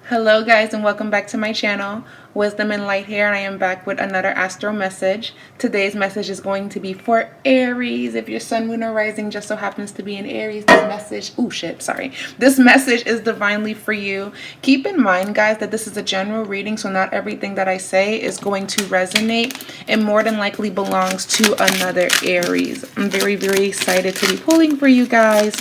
Hello guys, and welcome back to my channel. Wisdom and Light here, and I am back with another astro message. Today's message is going to be for Aries. If your sun, moon, or rising just so happens to be in Aries, this message is divinely for you. Keep in mind, guys, that this is a general reading, so not everything that I say is going to resonate, and more than likely belongs to another Aries. I'm very, very excited to be pulling for you guys,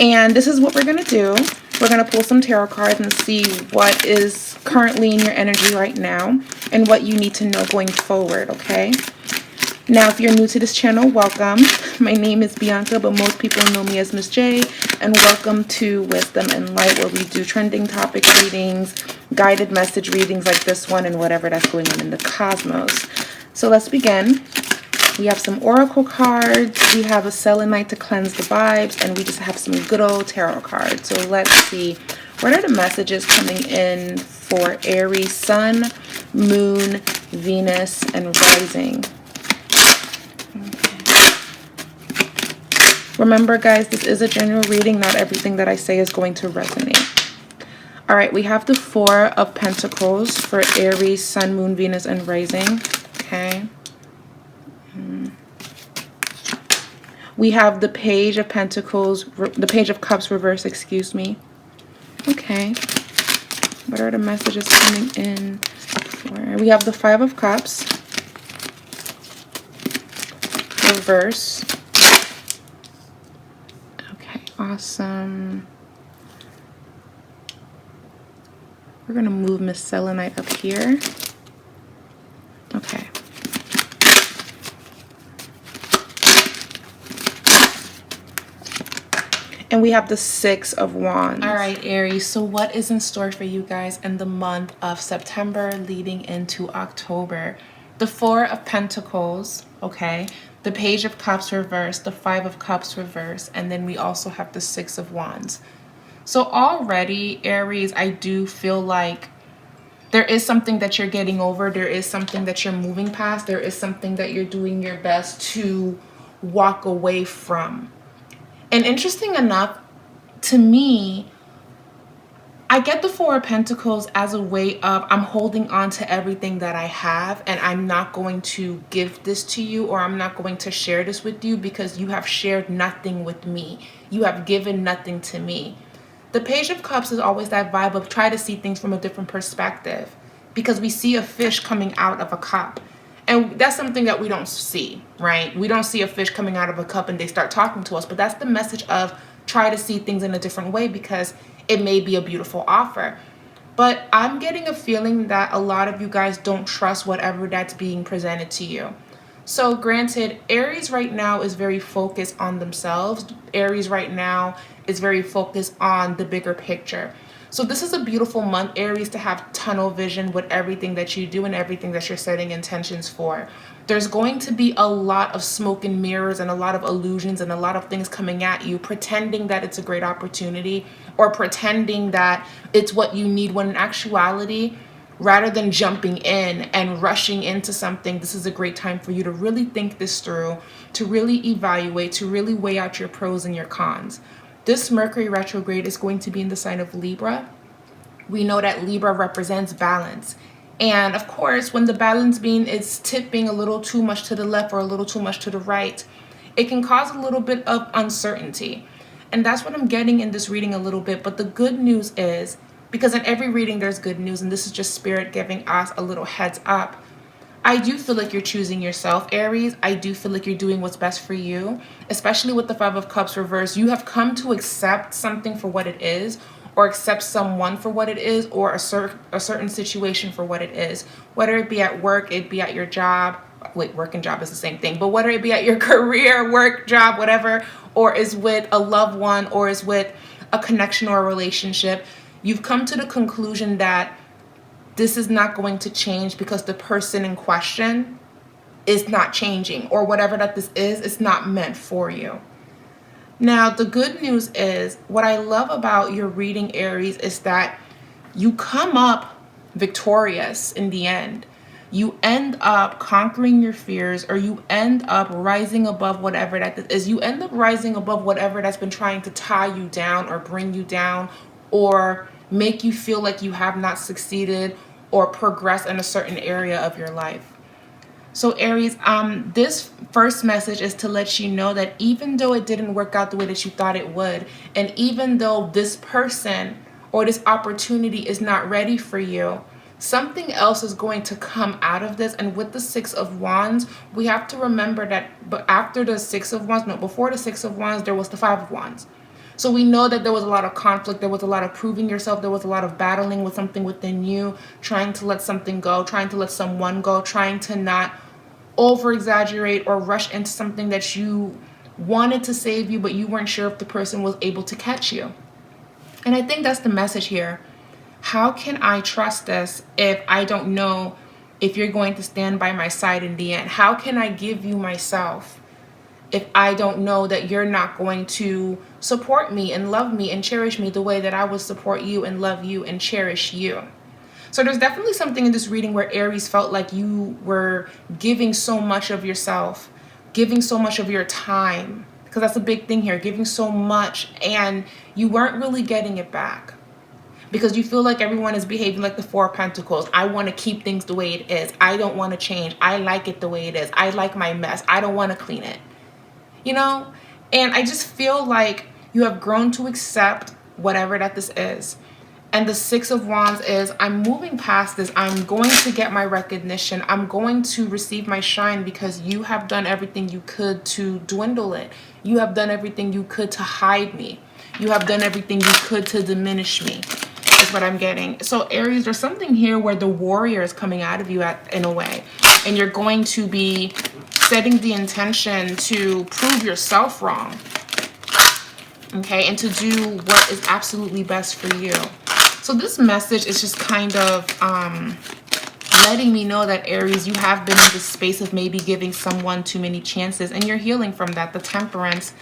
and this is what we're going to do. We're going to pull some tarot cards and see what is currently in your energy right now and what you need to know going forward, okay? Now, if you're new to this channel, welcome. My name is Bianca, but most people know me as Miss J, and welcome to Wisdom and Light, where we do trending topic readings, guided message readings like this one, and whatever that's going on in the cosmos. So let's begin. We have some oracle cards, we have a selenite to cleanse the vibes, and we just have some good old tarot cards. So let's see, what are the messages coming in for Aries, Sun, Moon, Venus, and Rising? Okay. Remember, guys, this is a general reading. Not everything that I say is going to resonate. All right, we have the Four of Pentacles for Aries, Sun, Moon, Venus, and Rising. Okay. We have the Page of Pentacles, the Page of Cups reverse, excuse me. Okay. What are the messages coming in for? We have the Five of Cups reverse. Okay, awesome. We're going to move Miss Selenite up here. Okay. And we have the Six of Wands. All right, Aries. So what is in store for you guys in the month of September leading into October? The Four of Pentacles, okay? The Page of Cups reverse, the Five of Cups reverse, and then we also have the Six of Wands. So already, Aries, I do feel like there is something that you're getting over. There is something that you're moving past. There is something that you're doing your best to walk away from. And interesting enough, to me, I get the Four of Pentacles as a way of I'm holding on to everything that I have, and I'm not going to give this to you, or I'm not going to share this with you because you have shared nothing with me. You have given nothing to me. The Page of Cups is always that vibe of try to see things from a different perspective, because we see a fish coming out of a cup. And that's something that we don't see, right? We don't see a fish coming out of a cup and they start talking to us. But that's the message of try to see things in a different way, because it may be a beautiful offer. But I'm getting a feeling that a lot of you guys don't trust whatever that's being presented to you. So granted, Aries right now is very focused on themselves. Aries right now is very focused on the bigger picture. So this is a beautiful month, Aries, to have tunnel vision with everything that you do and everything that you're setting intentions for. There's going to be a lot of smoke and mirrors and a lot of illusions and a lot of things coming at you, pretending that it's a great opportunity or pretending that it's what you need, when in actuality, rather than jumping in and rushing into something, this is a great time for you to really think this through, to really evaluate, to really weigh out your pros and your cons. This Mercury retrograde is going to be in the sign of Libra. We know that Libra represents balance. And of course, when the balance beam is tipping a little too much to the left or a little too much to the right, it can cause a little bit of uncertainty. And that's what I'm getting in this reading a little bit. But the good news is, because in every reading there's good news, and this is just Spirit giving us a little heads up, I do feel like you're choosing yourself, Aries. I do feel like you're doing what's best for you, especially with the Five of Cups reverse. You have come to accept something for what it is, or accept someone for what it is, or a certain situation for what it is. Whether it be at work, it be at your job. Wait, work and job is the same thing. But whether it be at your career, work, job, whatever, or is with a loved one, or is with a connection or a relationship, you've come to the conclusion that this is not going to change because the person in question is not changing, or whatever that this is, it's not meant for you. Now, the good news is, what I love about your reading, Aries, is that you come up victorious in the end. You end up conquering your fears, or you end up rising above whatever that is. You end up rising above whatever that's been trying to tie you down or bring you down, or make you feel like you have not succeeded or progressed in a certain area of your life. So Aries, this first message is to let you know that even though it didn't work out the way that you thought it would, and even though this person or this opportunity is not ready for you, something else is going to come out of this. And with the Six of Wands, we have to remember that after the Six of Wands, no, before the Six of Wands, there was the Five of Wands. So we know that there was a lot of conflict, there was a lot of proving yourself, there was a lot of battling with something within you, trying to let something go, trying to let someone go, trying to not over-exaggerate or rush into something that you wanted to save you, but you weren't sure if the person was able to catch you. And I think that's the message here. How can I trust this if I don't know if you're going to stand by my side in the end? How can I give you myself if I don't know that you're not going to support me and love me and cherish me the way that I would support you and love you and cherish you? So there's definitely something in this reading where Aries felt like you were giving so much of yourself, giving so much of your time, because that's a big thing here, giving so much, and you weren't really getting it back. Because you feel like everyone is behaving like the Four of Pentacles. I want to keep things the way it is. I don't want to change. I like it the way it is. I like my mess. I don't want to clean it. You know? And I just feel like you have grown to accept whatever that this is. And the Six of Wands is, I'm moving past this. I'm going to get my recognition. I'm going to receive my shine because you have done everything you could to dwindle it. You have done everything you could to hide me. You have done everything you could to diminish me. Is what I'm getting. So Aries, there's something here where the warrior is coming out of you in a way. And you're going to be setting the intention to prove yourself wrong. Okay, and to do what is absolutely best for you. So this message is just kind of letting me know that Aries, you have been in this space of maybe giving someone too many chances, and you're healing from that. The Temperance,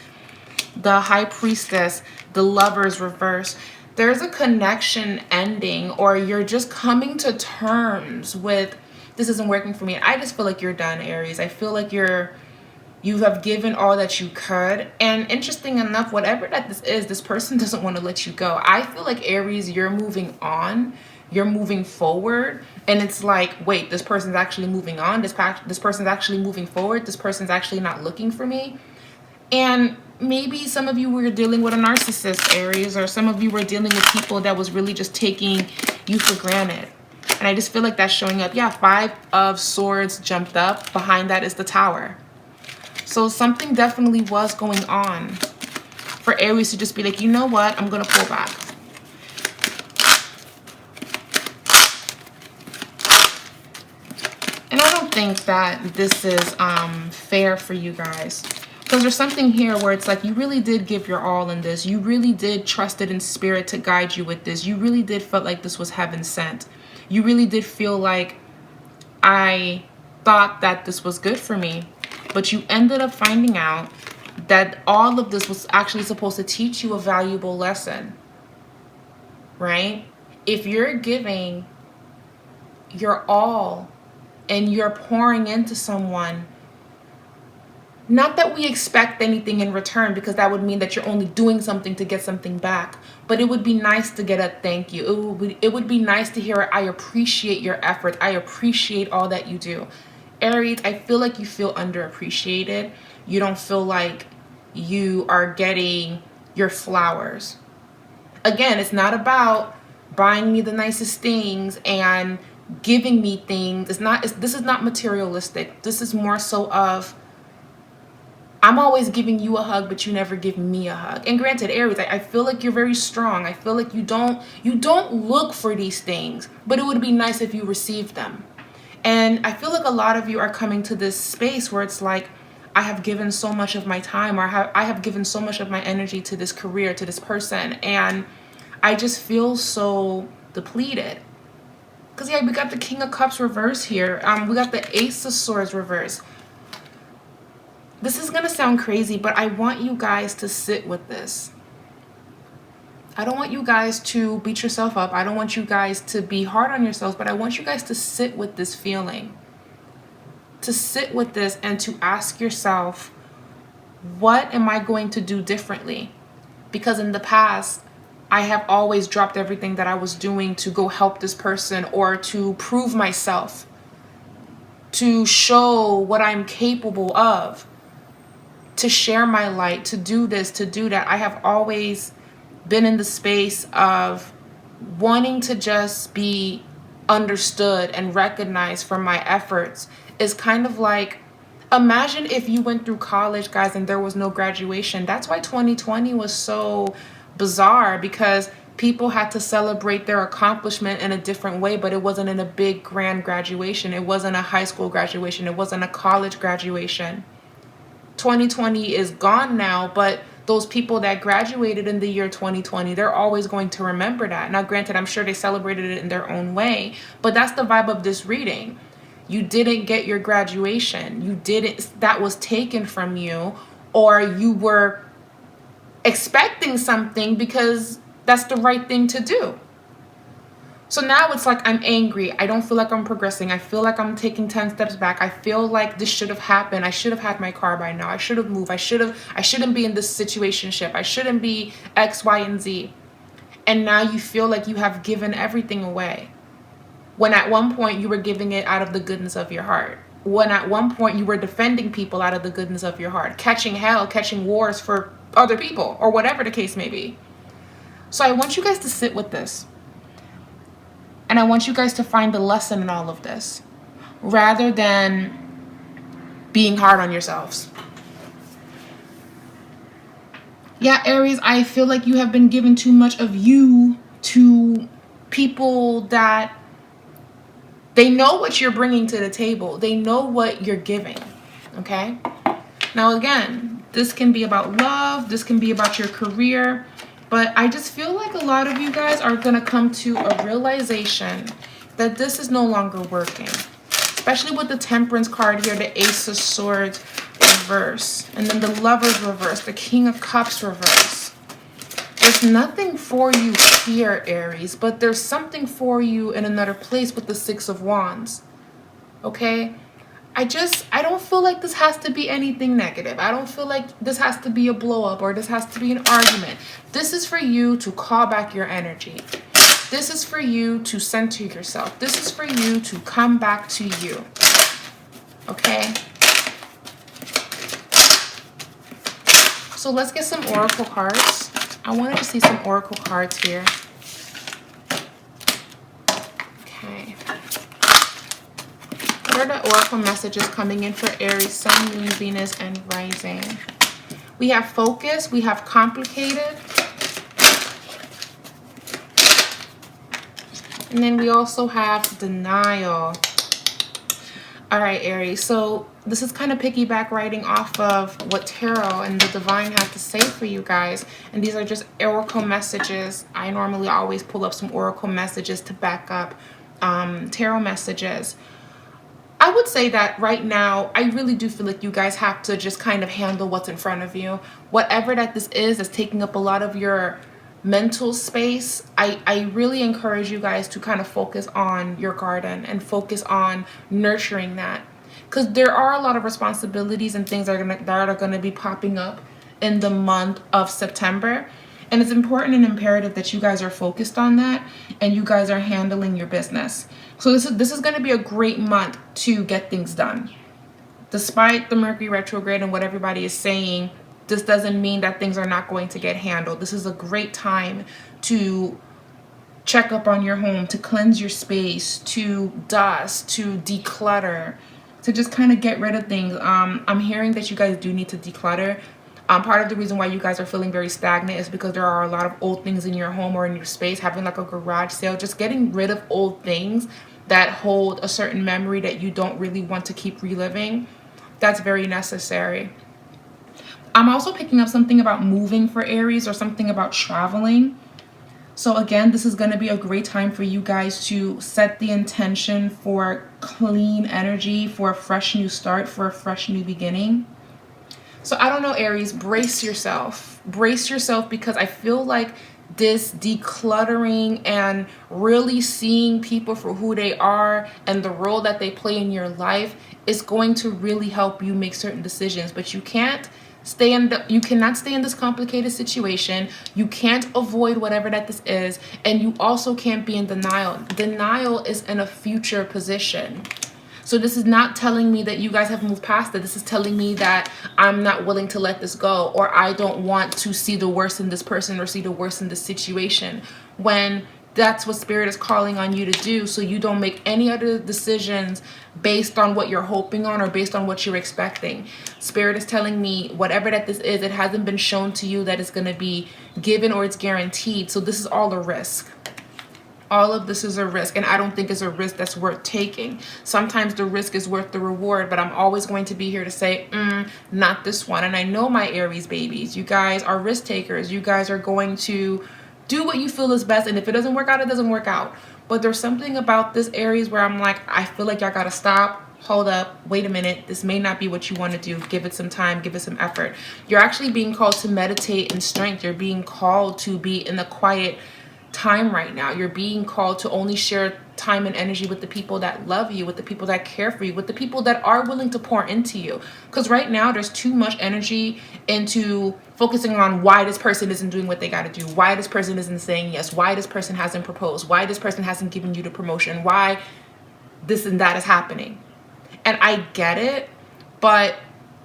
the High Priestess, the Lovers reverse. There's a connection ending, or you're just coming to terms with, this isn't working for me. I just feel like you're done, Aries. I feel like you have given all that you could. And interesting enough, whatever that this is, this person doesn't want to let you go. I feel like Aries, you're moving on. You're moving forward. And it's like, wait, this person's actually moving on. This person's actually moving forward. This person's actually not looking for me. And maybe some of you were dealing with a narcissist, Aries, or some of you were dealing with people that was really just taking you for granted. And I just feel like that's showing up. Yeah, Five of Swords jumped up. Behind that is the Tower. So something definitely was going on for Aries to just be like, you know what? I'm going to pull back. And I don't think that this is fair for you guys. Because there's something here where it's like you really did give your all in this. You really did trust it in spirit to guide you with this. You really did feel like this was heaven sent. You really did feel like I thought that this was good for me. But you ended up finding out that all of this was actually supposed to teach you a valuable lesson. Right? If you're giving your all and you're pouring into someone, not that we expect anything in return, because that would mean that you're only doing something to get something back. But it would be nice to get a thank you. It would be nice to hear, I appreciate your effort. I appreciate all that you do. Aries, I feel like you feel underappreciated. You don't feel like you are getting your flowers. Again, it's not about buying me the nicest things and giving me things. This is not materialistic. This is more so of, I'm always giving you a hug, but you never give me a hug. And granted, Aries, I feel like you're very strong. I feel like you don't look for these things, but it would be nice if you received them. And I feel like a lot of you are coming to this space where it's like, I have given so much of my time, or I have given so much of my energy to this career, to this person, and I just feel so depleted. Because yeah, we got the King of Cups reverse here. We got the Ace of Swords reverse. This is going to sound crazy, but I want you guys to sit with this. I don't want you guys to beat yourself up. I don't want you guys to be hard on yourselves, but I want you guys to sit with this feeling. To sit with this and to ask yourself, what am I going to do differently? Because in the past, I have always dropped everything that I was doing to go help this person or to prove myself, to show what I'm capable of, to share my light, to do this, to do that. I have always been in the space of wanting to just be understood and recognized for my efforts. Is kind of like, imagine if you went through college, guys, and there was no graduation. That's why 2020 was so bizarre, because people had to celebrate their accomplishment in a different way, but it wasn't in a big grand graduation. It wasn't a high school graduation. It wasn't a college graduation. 2020 is gone now, but those people that graduated in the year 2020, they're always going to remember that. Now, granted, I'm sure they celebrated it in their own way, but that's the vibe of this reading. You didn't get your graduation. You didn't, that was taken from you, or you were expecting something because that's the right thing to do. So now it's like I'm angry. I don't feel like I'm progressing. I feel like I'm taking 10 steps back. I feel like this should have happened. I should have had my car by now. I should have moved. I shouldn't be in this situationship. I shouldn't be X, Y, and Z. And now you feel like you have given everything away, when at one point you were giving it out of the goodness of your heart. When at one point you were defending people out of the goodness of your heart, catching hell, catching wars for other people, or whatever the case may be. So I want you guys to sit with this. And I want you guys to find the lesson in all of this, rather than being hard on yourselves. Yeah, Aries, I feel like you have been given too much of you to people that they know what you're bringing to the table. They know what you're giving, okay? Now, again, this can be about love. This can be about your career. But I just feel like a lot of you guys are going to come to a realization that this is no longer working. Especially with the Temperance card here, the Ace of Swords reverse. And then the Lovers reverse, the King of Cups reverse. There's nothing for you here, Aries, but there's something for you in another place with the Six of Wands. Okay? I don't feel like this has to be anything negative. I don't feel like this has to be a blow up or this has to be an argument. This is for you to call back your energy. This is for you to center yourself. This is for you to come back to you. Okay? So let's get some oracle cards. I wanted to see some oracle cards here. Okay. What are the oracle messages coming in for Aries, Sun, Moon, Venus, and Rising? We have focus. We have complicated. And then we also have denial. All right, Aries. So this is kind of piggyback writing off of what Tarot and the Divine have to say for you guys. And these are just oracle messages. I normally always pull up some oracle messages to back up Tarot messages. I would say that right now, I really do feel like you guys have to just kind of handle what's in front of you. Whatever that this is that's taking up a lot of your mental space, I really encourage you guys to kind of focus on your garden and focus on nurturing that. Because there are a lot of responsibilities and things that are going to be popping up in the month of September. And it's important and imperative that you guys are focused on that and you guys are handling your business. So this is going to be a great month to get things done. Despite the Mercury retrograde and what everybody is saying, this doesn't mean that things are not going to get handled. This is a great time to check up on your home, to cleanse your space, to dust, to declutter, to just kind of get rid of things. I'm hearing that you guys do need to declutter. Part of the reason why you guys are feeling very stagnant is because there are a lot of old things in your home or in your space, having like a garage sale, just getting rid of old things that hold a certain memory that you don't really want to keep reliving. That's very necessary. I'm also picking up something about moving for Aries or something about traveling. So again, this is going to be a great time for you guys to set the intention for clean energy, for a fresh new start, for a fresh new beginning. So I don't know, Aries, brace yourself. Brace yourself, because I feel like this decluttering and really seeing people for who they are and the role that they play in your life is going to really help you make certain decisions. But you can't You cannot stay in this complicated situation. You can't avoid whatever that this is. And you also can't be in denial. Denial is in a future position. So this is not telling me that you guys have moved past it. This is telling me that I'm not willing to let this go, or I don't want to see the worst in this person or see the worst in this situation, when that's what Spirit is calling on you to do, so you don't make any other decisions based on what you're hoping on or based on what you're expecting. Spirit is telling me whatever that this is, it hasn't been shown to you that it's going to be given or it's guaranteed. So this is all a risk. All of this is a risk, and I don't think it's a risk that's worth taking. Sometimes the risk is worth the reward, but I'm always going to be here to say, not this one. And I know my Aries babies, you guys are risk takers. You guys are going to do what you feel is best, and if it doesn't work out, it doesn't work out. But there's something about this Aries where I'm like, I feel like y'all gotta stop. Hold up, wait a minute, this may not be what you want to do. Give it some time, give it some effort. You're actually being called to meditate in strength. You're being called to be in the quiet time right now. You're being called to only share time and energy with the people that love you, with the people that care for you, with the people that are willing to pour into you. Because right now there's too much energy into focusing on why this person isn't doing what they got to do, why this person isn't saying yes, why this person hasn't proposed, why this person hasn't given you the promotion, why this and that is happening. And I get it, but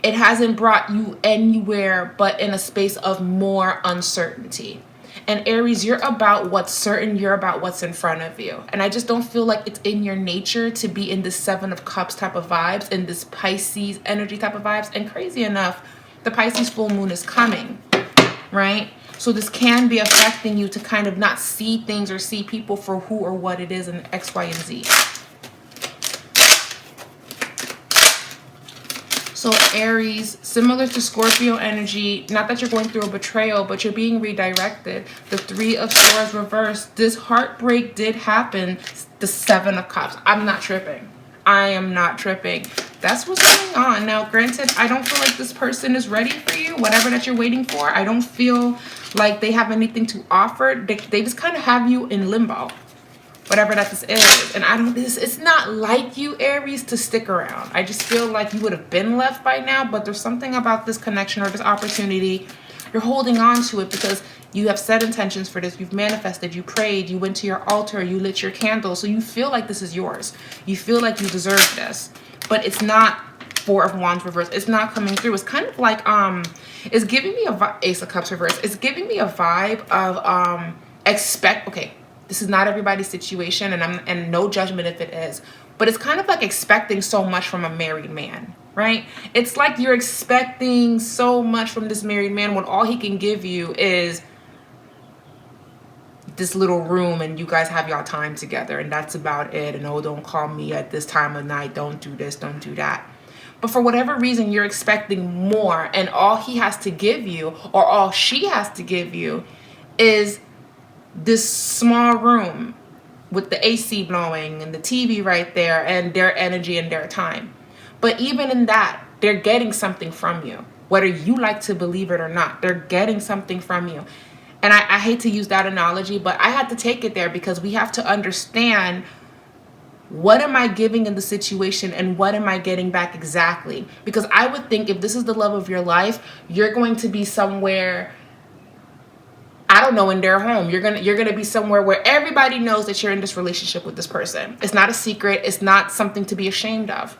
it hasn't brought you anywhere but in a space of more uncertainty. And Aries, you're about what's certain, you're about what's in front of you. And I just don't feel like it's in your nature to be in this 7 of Cups type of vibes, in this Pisces energy type of vibes. And crazy enough, the Pisces full moon is coming, right? So this can be affecting you to kind of not see things or see people for who or what it is in X, Y, and Z. So Aries, similar to Scorpio energy, not that you're going through a betrayal, but you're being redirected. The 3 of Swords reversed. This heartbreak did happen. The 7 of Cups. I'm not tripping. I am not tripping. That's what's going on. Now, granted, I don't feel like this person is ready for you, whatever that you're waiting for. I don't feel like they have anything to offer. They just kind of have you in limbo, whatever that this is. And it's not like you, Aries, to stick around. I just feel like you would have been left by now, but there's something about this connection or this opportunity. You're holding on to it because you have set intentions for this. You've manifested, you prayed, you went to your altar, you lit your candle. So you feel like this is yours. You feel like you deserve this, but it's not. 4 of Wands reverse. It's not coming through. It's kind of like, it's giving me a Ace of Cups reverse. It's giving me a vibe of, okay, this is not everybody's situation, and no judgment if it is, but it's kind of like expecting so much from a married man, right? It's like you're expecting so much from this married man when all he can give you is this little room and you guys have y'all time together and that's about it. And oh, don't call me at this time of night. Don't do this, don't do that. But for whatever reason, you're expecting more, and all he has to give you, or all she has to give you, is this small room with the AC blowing and the TV right there and their energy and their time. But even in that, they're getting something from you, whether you like to believe it or not. They're getting something from you. And I hate to use that analogy, but I had to take it there because we have to understand, what am I giving in the situation and what am I getting back exactly? Because I would think if this is the love of your life, you're going to be somewhere, I don't know, in their home. You're gonna be somewhere where everybody knows that you're in this relationship with this person. It's not a secret. It's not something to be ashamed of.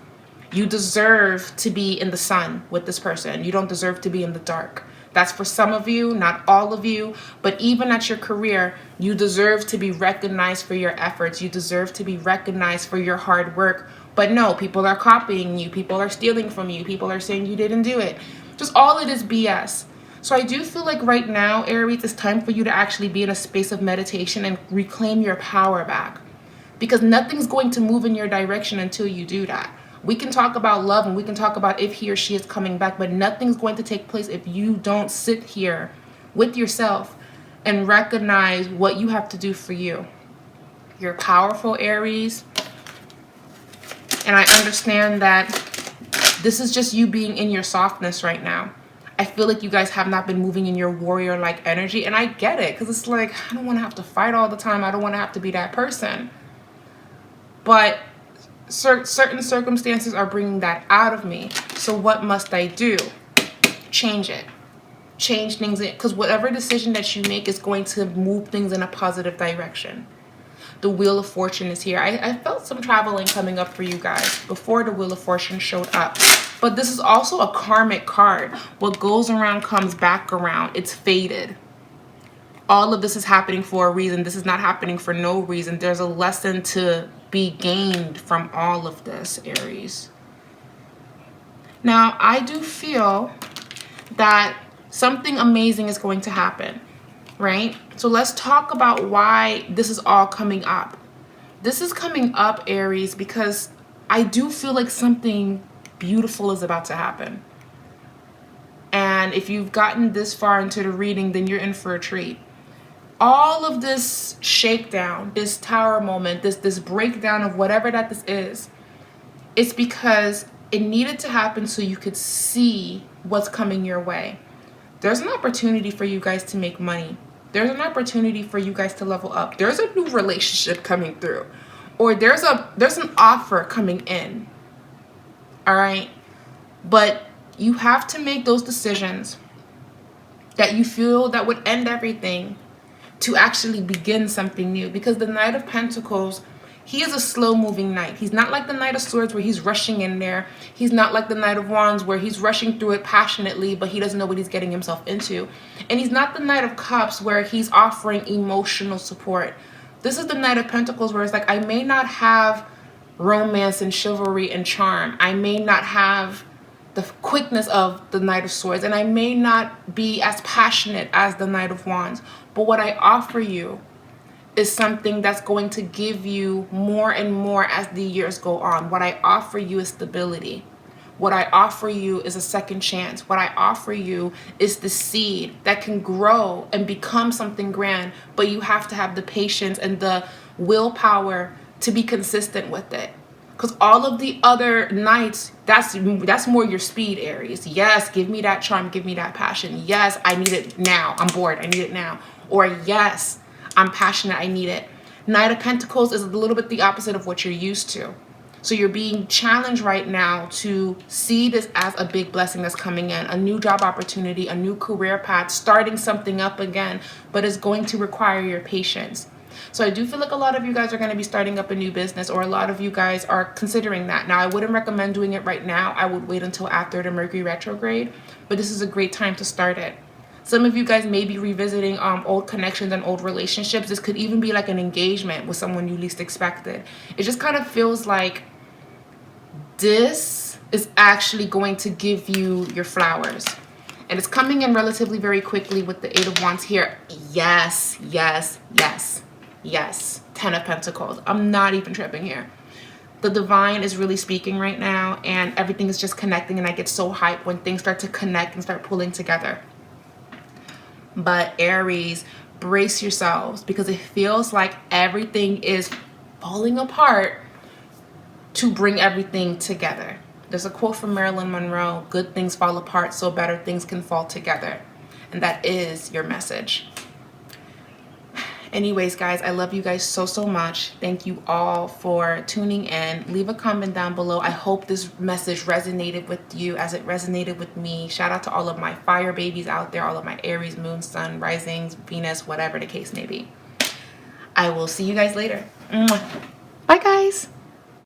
You deserve to be in the sun with this person. You don't deserve to be in the dark. That's for some of you, not all of you. But even at your career, you deserve to be recognized for your efforts. You deserve to be recognized for your hard work. But no, people are copying you. People are stealing from you. People are saying you didn't do it. Just all it is BS. So I do feel like right now, Aries, it's time for you to actually be in a space of meditation and reclaim your power back. Because nothing's going to move in your direction until you do that. We can talk about love and we can talk about if he or she is coming back, but nothing's going to take place if you don't sit here with yourself and recognize what you have to do for you. You're powerful, Aries. And I understand that this is just you being in your softness right now. I feel like you guys have not been moving in your warrior-like energy, and I get it, because it's like, I don't want to have to fight all the time. I don't want to have to be that person. But certain circumstances are bringing that out of me. So what must I do? change it. Change things, because whatever decision that you make is going to move things in a positive direction. The Wheel of Fortune is here. I felt some traveling coming up for you guys before the Wheel of Fortune showed up. But this is also a karmic card. What goes around comes back around. It's fated. All of this is happening for a reason. This is not happening for no reason. There's a lesson to be gained from all of this, Aries. Now, I do feel that something amazing is going to happen, right? So let's talk about why this is all coming up. This is coming up, Aries, because I do feel like something beautiful is about to happen. And if you've gotten this far into the reading, then you're in for a treat. All of this shakedown, this tower moment, this breakdown of whatever that this is, it's because it needed to happen so you could see what's coming your way. There's an opportunity for you guys to make money. There's an opportunity for you guys to level up. There's a new relationship coming through. Or there's an offer coming in. All right? But you have to make those decisions that you feel that would end everything to actually begin something new. Because the Knight of Pentacles, he is a slow-moving knight. He's not like the Knight of Swords where he's rushing in there. He's not like the Knight of Wands where he's rushing through it passionately, but he doesn't know what he's getting himself into. And he's not the Knight of Cups where he's offering emotional support. This is the Knight of Pentacles where it's like, I may not have romance and chivalry and charm. I may not have the quickness of the Knight of Swords, and I may not be as passionate as the Knight of Wands. But what I offer you is something that's going to give you more and more as the years go on. What I offer you is stability. What I offer you is a second chance. What I offer you is the seed that can grow and become something grand, but you have to have the patience and the willpower to be consistent with it. Because all of the other knights, that's more your speed, Aries. Yes, give me that charm, give me that passion. Yes, I need it now. I'm bored, I need it now. Or yes, I'm passionate, I need it. Knight of Pentacles is a little bit the opposite of what you're used to. So you're being challenged right now to see this as a big blessing that's coming in, a new job opportunity, a new career path, starting something up again, but it's going to require your patience. So I do feel like a lot of you guys are going to be starting up a new business, or a lot of you guys are considering that. Now, I wouldn't recommend doing it right now. I would wait until after the Mercury retrograde, but this is a great time to start it. Some of you guys may be revisiting old connections and old relationships. This could even be like an engagement with someone you least expected. It just kind of feels like this is actually going to give you your flowers. And it's coming in relatively very quickly with the Eight of Wands here. Yes, yes, yes, yes. 10 of Pentacles. I'm not even tripping here. The divine is really speaking right now, and everything is just connecting, and I get so hyped when things start to connect and start pulling together. But Aries, brace yourselves, because it feels like everything is falling apart to bring everything together. There's a quote from Marilyn Monroe, good things fall apart so better things can fall together. And that is your message. Anyways, guys, I love you guys so, so much. Thank you all for tuning in. Leave a comment down below. I hope this message resonated with you as it resonated with me. Shout out to all of my fire babies out there, all of my Aries, Moon, Sun, Risings, Venus, whatever the case may be. I will see you guys later. Bye, guys.